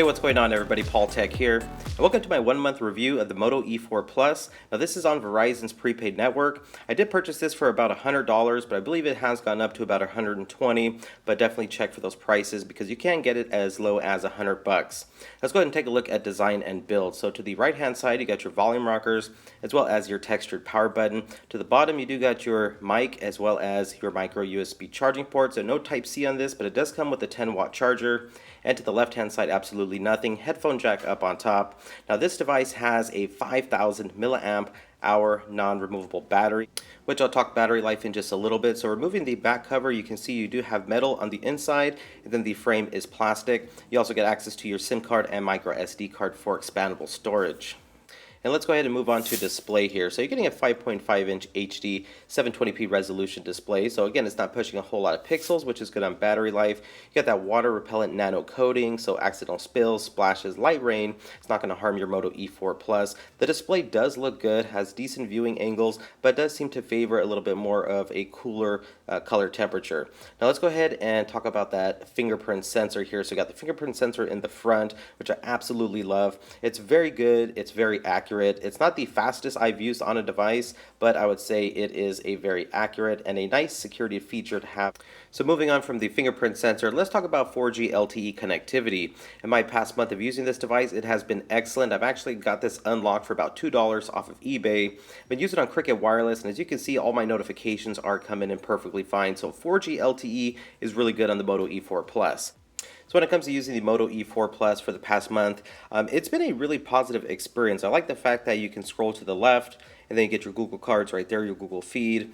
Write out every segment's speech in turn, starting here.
Hey, what's going on everybody? Paul Tech here, and welcome to my 1-month review of the Moto E4 Plus. Now this is on Verizon's prepaid network. I did purchase this for about $100, but I believe it has gone up to about $120, but definitely check for those prices because you can get it as low as $100. Let's go ahead and take a look at design and build. So to the right hand side, you got your volume rockers as well as your textured power button. To the bottom, you do got your mic as well as your micro USB charging port. So no Type-C on this, but it does come with a 10-watt charger. And to the left hand side, absolutely nothing. Headphone jack up on top. Now this device has a 5,000 milliamp hour non-removable battery, which I'll talk battery life in just a little bit. So removing the back cover, you can see you do have metal on the inside, and then the frame is plastic. You also get access to your SIM card and micro SD card for expandable storage. And let's go ahead and move on to display here. So you're getting a 5.5 inch HD 720p resolution display. So again, it's not pushing a whole lot of pixels, which is good on battery life. You got that water repellent nano coating, so accidental spills, splashes, light rain, it's not going to harm your Moto E4 Plus. The display does look good, has decent viewing angles, but does seem to favor a little bit more of a cooler color temperature. Now let's go ahead and talk about that fingerprint sensor here. So you got the fingerprint sensor in the front, which I absolutely love. It's very good, it's very accurate. It's not the fastest I've used on a device, but I would say it is a very accurate and a nice security feature to have. So moving on from the fingerprint sensor, let's talk about 4G LTE connectivity. In my past month of using this device, it has been excellent. I've actually got this unlocked for about $2 off of eBay. I've been using it on Cricket Wireless, and as you can see, all my notifications are coming in perfectly fine. So 4G LTE is really good on the Moto E4 Plus. So when it comes to using the Moto E4 Plus for the past month, it's been a really positive experience. I like the fact that you can scroll to the left and then you get your Google cards right there, your Google feed.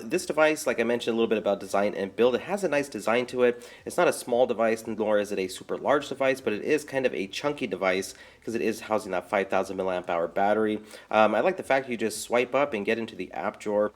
This device, like I mentioned a little bit about design and build, it has a nice design to it. It's not a small device, nor is it a super large device, but it is kind of a chunky device because it is housing that 5,000 milliamp hour battery. I like the fact you just swipe up and get into the app drawer,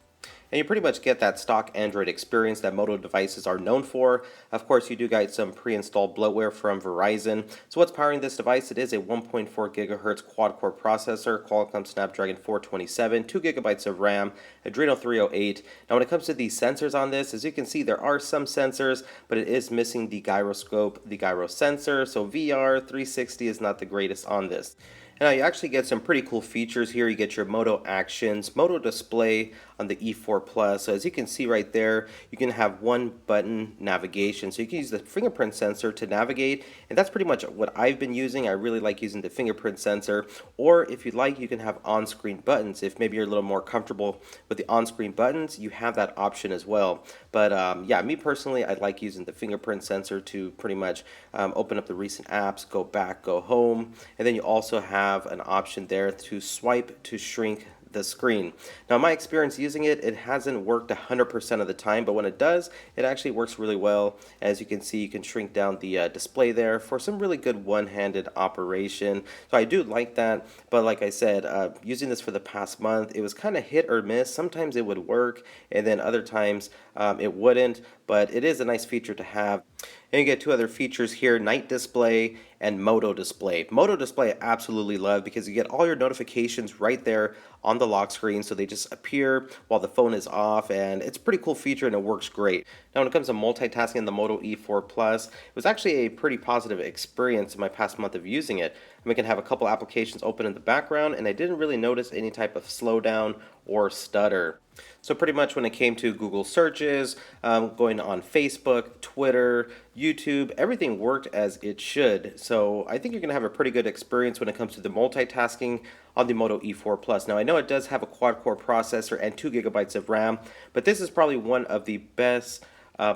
and you pretty much get that stock Android experience that Moto devices are known for. Of course, you do get some pre-installed bloatware from Verizon. So what's powering this device? It is a 1.4 gigahertz quad-core processor, Qualcomm Snapdragon 427, 2 gigabytes of RAM, Adreno 308. Now when it comes to the sensors on this, as you can see, there are some sensors, but it is missing the gyroscope, the gyro sensor, so VR 360 is not the greatest on this. Now you actually get some pretty cool features here. You get your Moto Actions, Moto Display on the E4 Plus. So as you can see right there, you can have one button navigation. So you can use the fingerprint sensor to navigate, and that's pretty much what I've been using. I really like using the fingerprint sensor, or if you'd like, you can have on-screen buttons. If maybe you're a little more comfortable with the on-screen buttons, you have that option as well. But yeah, me personally, I like using the fingerprint sensor to pretty much open up the recent apps, go back, go home, and then you also have an option there to swipe to shrink the screen. Now in my experience using it, it hasn't worked 100% of the time, but when it does, it actually works really well. As you can see, you can shrink down the display there for some really good one-handed operation. So I do like that, but like I said, using this for the past month, it was kind of hit or miss. Sometimes it would work, and then other times it wouldn't, but it is a nice feature to have. And you get two other features here, night display and Moto display. Moto display I absolutely love because you get all your notifications right there on the lock screen, so they just appear while the phone is off, and it's a pretty cool feature and it works great. Now when it comes to multitasking in the Moto E4 Plus, it was actually a pretty positive experience in my past month of using it. We can have a couple applications open in the background, and I didn't really notice any type of slowdown or stutter. So pretty much when it came to Google searches, going on Facebook, Twitter, YouTube, everything worked as it should. So I think you're going to have a pretty good experience when it comes to the multitasking on the Moto E4 Plus. Now I know it does have a quad-core processor and 2 gigabytes of RAM, but this is probably one of the best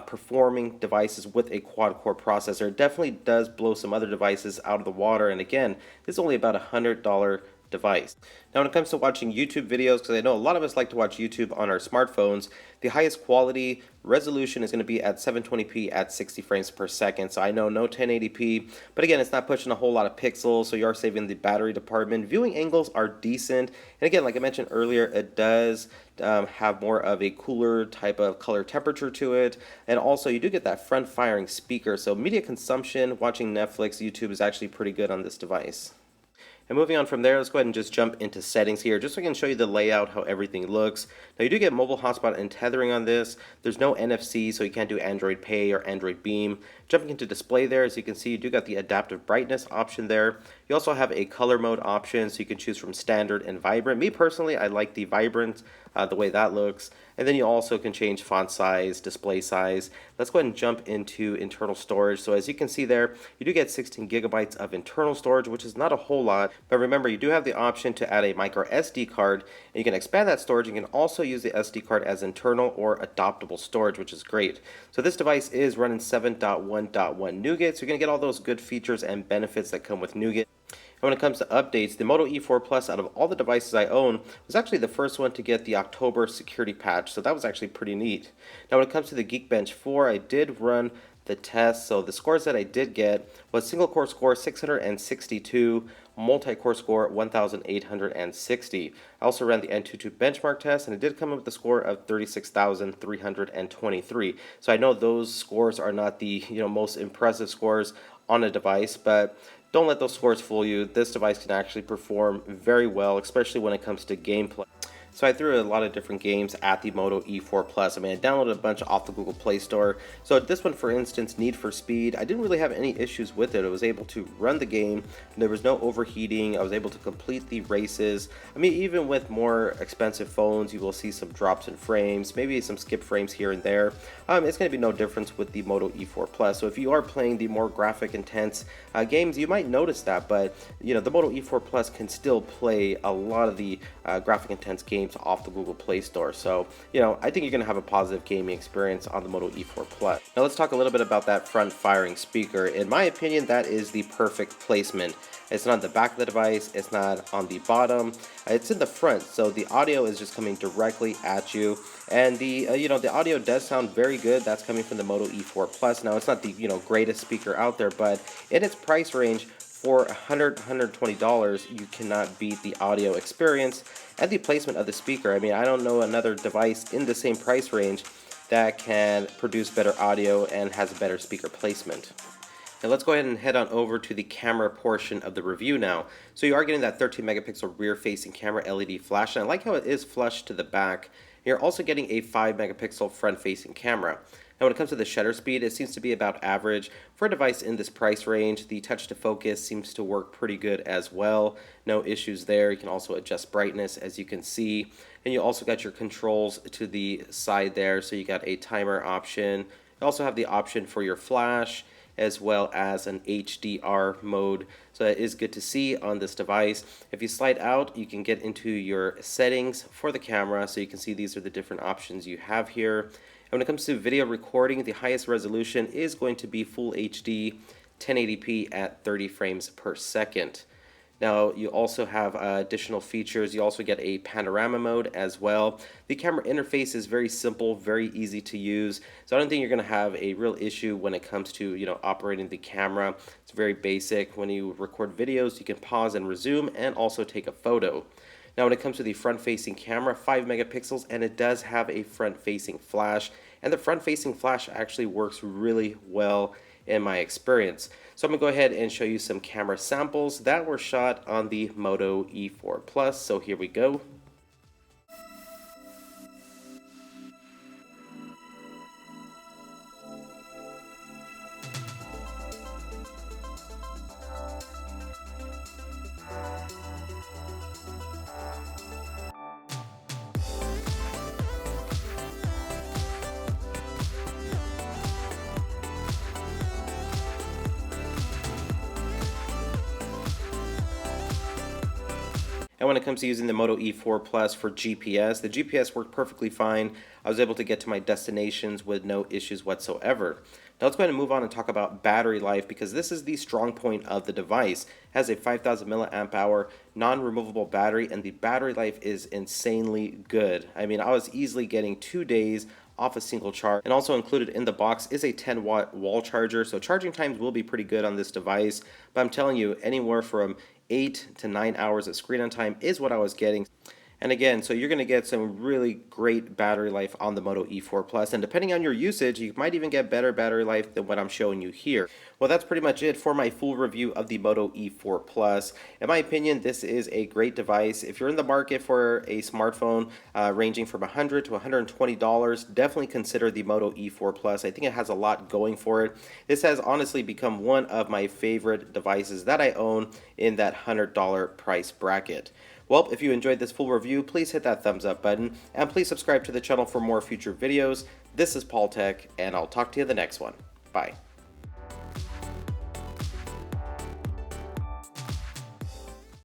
performing devices with a quad-core processor. It definitely does blow some other devices out of the water, and again, this is only about $100 device. Now when it comes to watching YouTube videos, because I know a lot of us like to watch YouTube on our smartphones, the highest quality resolution is going to be at 720p at 60 frames per second. So I know no 1080p, but again, it's not pushing a whole lot of pixels, so you are saving the battery department. Viewing angles are decent, and again, like I mentioned earlier, it does have more of a cooler type of color temperature to it, and also you do get that front firing speaker, so media consumption, watching Netflix, YouTube is actually pretty good on this device. And moving on from there, let's go ahead and just jump into settings here, just so I can show you the layout, how everything looks. Now you do get mobile hotspot and tethering on this. There's no NFC, so you can't do Android Pay or Android Beam. Jumping into display there, as you can see, you do got the adaptive brightness option there. You also have a color mode option, so you can choose from standard and vibrant. Me personally, I like the vibrant, the way that looks. And then you also can change font size, display size. Let's go ahead and jump into internal storage. So as you can see there, you do get 16 gigabytes of internal storage, which is not a whole lot. But remember, you do have the option to add a micro SD card, and you can expand that storage. You can also use the SD card as internal or adoptable storage, which is great. So this device is running 7.1.1 Nougat, so you're going to get all those good features and benefits that come with Nougat. And when it comes to updates, the Moto E4 Plus, out of all the devices I own, was actually the first one to get the October security patch, so that was actually pretty neat. Now when it comes to the Geekbench 4, I did run the test, so the scores that I did get was single core score 662, multi-core score 1860. I also ran the Antutu benchmark test, and it did come up with a score of 36,323. So I know those scores are not the most impressive scores on a device, but don't let those scores fool you. This device can actually perform very well, especially when it comes to gameplay. So I threw a lot of different games at the Moto E4 Plus. I mean, I downloaded a bunch off the Google Play Store. So this one, for instance, Need for Speed, I didn't really have any issues with it. I was able to run the game. There was no overheating. I was able to complete the races. I mean, even with more expensive phones, you will see some drops in frames, maybe some skip frames here and there. It's going to be no difference with the Moto E4 Plus. So if you are playing the more graphic intense games, you might notice that. But, the Moto E4 Plus can still play a lot of the graphic intense games off the Google Play Store. So, I think you're going to have a positive gaming experience on the Moto E4 Plus. Now let's talk a little bit about that front firing speaker. In my opinion, that is the perfect placement. It's not on the back of the device, it's not on the bottom, it's in the front, so the audio is just coming directly at you. And the the audio does sound very good. That's coming from the Moto E4 Plus. Now it's not the greatest speaker out there, but in its price range, for $120, you cannot beat the audio experience and the placement of the speaker. I mean, I don't know another device in the same price range that can produce better audio and has a better speaker placement. Now let's go ahead and head on over to the camera portion of the review now. So you are getting that 13 megapixel rear facing camera LED flash, and I like how it is flush to the back. You're also getting a 5 megapixel front facing camera. Now when it comes to the shutter speed, it seems to be about average. For a device in this price range, the touch to focus seems to work pretty good as well. No issues there. You can also adjust brightness, as you can see. And you also got your controls to the side there. So you got a timer option. You also have the option for your flash, as well as an HDR mode. So that is good to see on this device. If you slide out, you can get into your settings for the camera. So you can see these are the different options you have here. And when it comes to video recording, the highest resolution is going to be Full HD 1080p at 30 frames per second. Now you also have additional features. You also get a panorama mode as well. The camera interface is very simple, very easy to use. So I don't think you're going to have a real issue when it comes to operating the camera. It's very basic. When you record videos, you can pause and resume and also take a photo. Now when it comes to the front-facing camera, 5 megapixels, and it does have a front-facing flash. And the front-facing flash actually works really well in my experience. So I'm going to go ahead and show you some camera samples that were shot on the Moto E4 Plus. So here we go. And when it comes to using the Moto E4 Plus for GPS, the GPS worked perfectly fine. I was able to get to my destinations with no issues whatsoever. Now let's go ahead and move on and talk about battery life, because this is the strong point of the device. It has a 5,000 milliamp hour non-removable battery, and the battery life is insanely good. I mean, I was easily getting 2 days off a single charge. And also included in the box is a 10-watt wall charger, so charging times will be pretty good on this device. But I'm telling you, anywhere from 8 to 9 hours of screen on time is what I was getting. And again, so you're going to get some really great battery life on the Moto E4 Plus, and depending on your usage, you might even get better battery life than what I'm showing you here. Well, that's pretty much it for my full review of the Moto E4 Plus. In my opinion, this is a great device. If you're in the market for a smartphone ranging from $100 to $120, definitely consider the Moto E4 Plus. I think it has a lot going for it. This has honestly become one of my favorite devices that I own in that $100 price bracket. Well, if you enjoyed this full review, please hit that thumbs up button, and please subscribe to the channel for more future videos. This is Lte, and I'll talk to you in the next one. Bye.